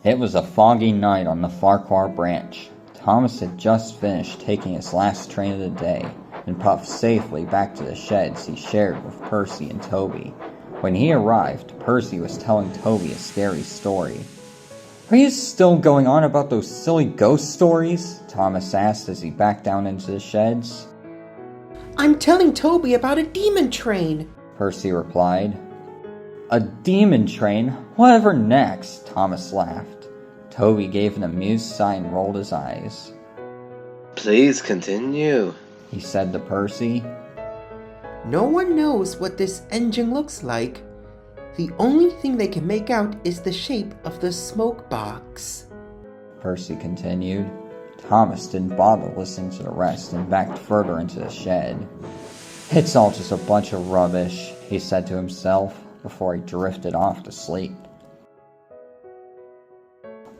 It was a foggy night on the Farquhar branch. Thomas had just finished taking his last train of the day and puffed safely back to the sheds he shared with Percy and Toby. When he arrived, Percy was telling Toby a scary story. "Are you still going on about those silly ghost stories?" Thomas asked as he backed down into the sheds. "I'm telling Toby about a demon train," Percy replied. "A demon train? Whatever next?" Thomas laughed. Toby gave an amused sigh and rolled his eyes. "Please continue," he said to Percy. "No one knows what this engine looks like. The only thing they can make out is the shape of the smoke box," Percy continued. Thomas didn't bother listening to the rest and backed further into the shed. "It's all just a bunch of rubbish," he said to himself before he drifted off to sleep.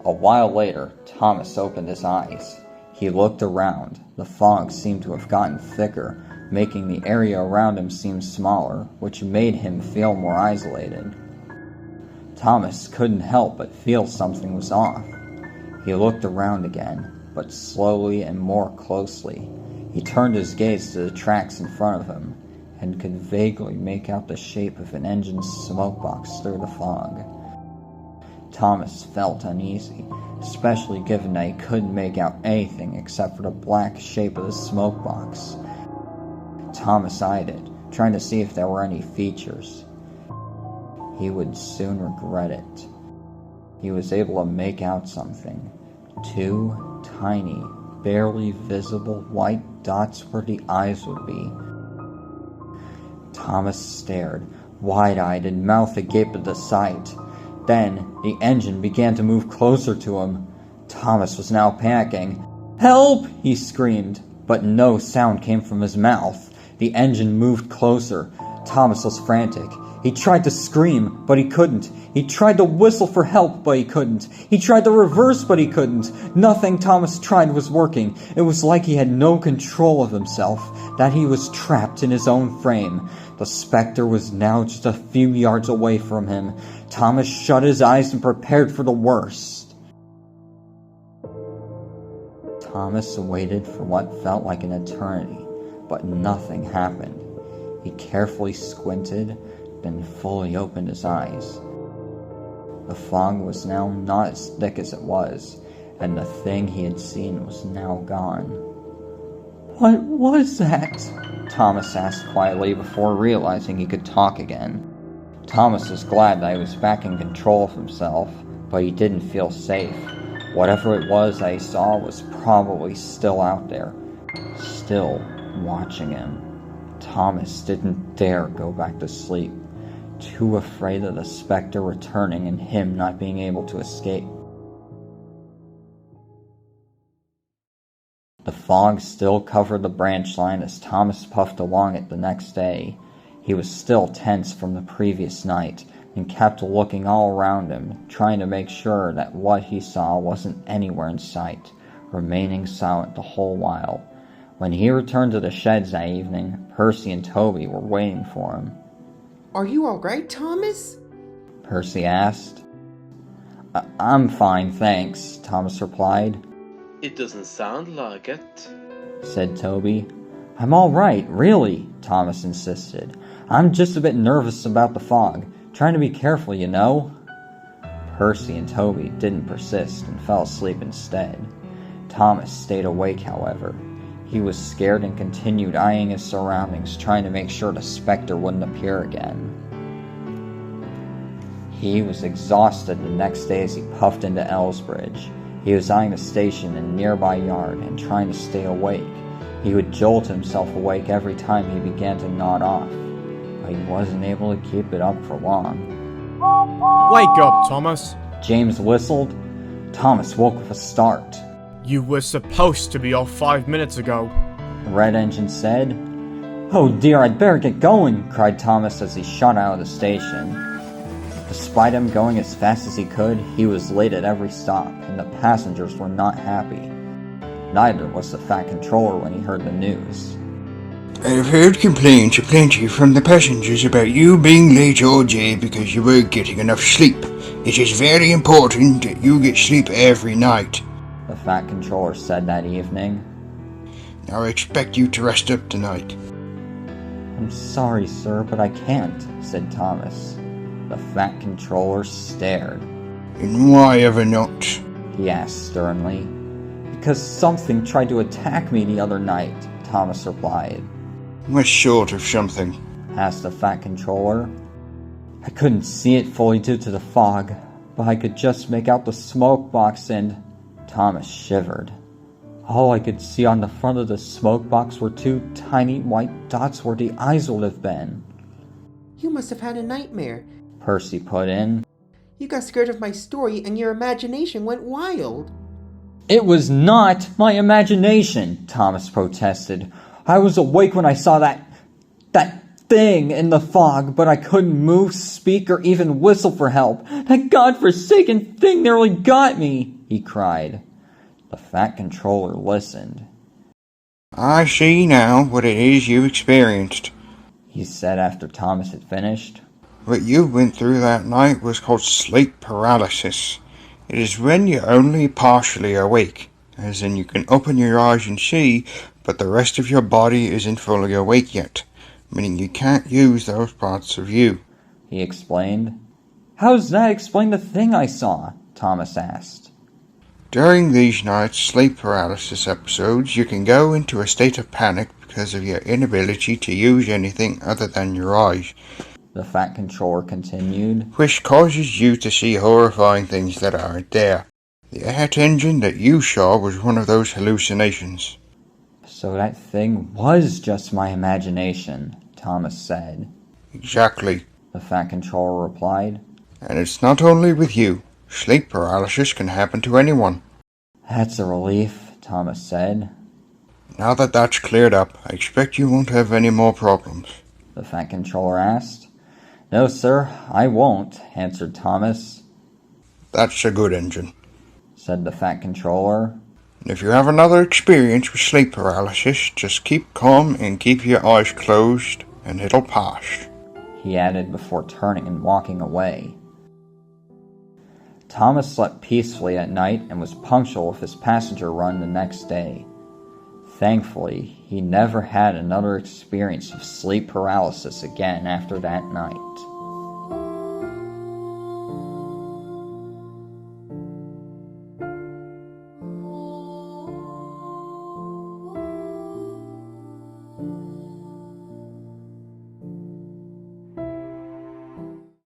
A while later, Thomas opened his eyes. He looked around. The fog seemed to have gotten thicker, making the area around him seem smaller, which made him feel more isolated. Thomas couldn't help but feel something was off. He looked around again, but slowly and more closely. He turned his gaze to the tracks in front of him, and could vaguely make out the shape of an engine's smoke box through the fog. Thomas felt uneasy, especially given that he couldn't make out anything except for the black shape of the smoke box. Thomas eyed it, trying to see if there were any features. He would soon regret it. He was able to make out something. 2 tiny, barely visible white dots where the eyes would be. Thomas stared, wide-eyed and mouth agape at the sight. Then, the engine began to move closer to him. Thomas was now panicking. "Help!" he screamed, but no sound came from his mouth. The engine moved closer. Thomas was frantic. He tried to scream, but he couldn't. He tried to whistle for help, but he couldn't. He tried to reverse, but he couldn't. Nothing Thomas tried was working. It was like he had no control of himself, that he was trapped in his own frame. The Spectre was now just a few yards away from him. Thomas shut his eyes and prepared for the worst. Thomas waited for what felt like an eternity, but nothing happened. He carefully squinted, then fully opened his eyes. The fog was now not as thick as it was, and the thing he had seen was now gone. "What was that?" Thomas asked quietly before realizing he could talk again. Thomas was glad that he was back in control of himself, but he didn't feel safe. Whatever it was that he saw was probably still out there, still watching him. Thomas didn't dare go back to sleep, too afraid of the Spectre returning and him not being able to escape. The fog still covered the branch line as Thomas puffed along it the next day. He was still tense from the previous night and kept looking all around him, trying to make sure that what he saw wasn't anywhere in sight, remaining silent the whole while. When he returned to the sheds that evening, Percy and Toby were waiting for him. "Are you all right, Thomas?" Percy asked. I'm fine, thanks," Thomas replied. "It doesn't sound like it," said Toby. "I'm all right, really," Thomas insisted. "I'm just a bit nervous about the fog. Trying to be careful, you know." Percy and Toby didn't persist and fell asleep instead. Thomas stayed awake, however. He was scared and continued eyeing his surroundings, trying to make sure the Spectre wouldn't appear again. He was exhausted the next day as he puffed into Elsbridge. He was eyeing the station in a nearby yard and trying to stay awake. He would jolt himself awake every time he began to nod off, but he wasn't able to keep it up for long. "Wake up, Thomas," James whistled. Thomas woke with a start. "You were supposed to be off 5 minutes ago," The red engine said. "Oh dear, I'd better get going," cried Thomas as he shot out of the station. Despite him going as fast as he could, he was late at every stop, and the passengers were not happy. Neither was the Fat Controller when he heard the news. "I've heard complaints aplenty from the passengers about you being late all day because you weren't getting enough sleep. It is very important that you get sleep every night. the Fat Controller said that evening. Now I expect you to rest up tonight. I'm sorry, sir, but I can't, said Thomas. The Fat Controller stared. And why ever not? He asked sternly. Because something tried to attack me the other night, Thomas replied. What sort of something? Asked the Fat Controller. I couldn't see it fully due to the fog, but I could just make out the smoke box and... Thomas shivered. All I could see on the front of the smoke box were two tiny white dots where the eyes would have been. You must have had a nightmare. Percy put in. You got scared of my story and your imagination went wild. It was not my imagination, Thomas protested. I was awake when I saw that thing in the fog, but I couldn't move, speak, or even whistle for help. That godforsaken thing nearly got me, he cried. The Fat Controller listened. I see now what it is you experienced, he said after Thomas had finished. What you went through that night was called sleep paralysis. It is when you're only partially awake, as in you can open your eyes and see, but the rest of your body isn't fully awake yet, meaning you can't use those parts of you, he explained. How does that explain the thing I saw? Thomas asked. During these nights sleep paralysis episodes, you can go into a state of panic because of your inability to use anything other than your eyes, the Fat Controller continued, which causes you to see horrifying things that aren't there. The art engine that you saw was one of those hallucinations. So that thing was just my imagination, Thomas said. Exactly, the Fat Controller replied. And it's not only with you. Sleep paralysis can happen to anyone. That's a relief, Thomas said. Now that that's cleared up, I expect you won't have any more problems, the Fat Controller asked. No, sir, I won't, answered Thomas. That's a good engine, said the Fat Controller. And if you have another experience with sleep paralysis, just keep calm and keep your eyes closed, and it'll pass, he added before turning and walking away. Thomas slept peacefully at night and was punctual with his passenger run the next day. Thankfully, he never had another experience of sleep paralysis again after that night.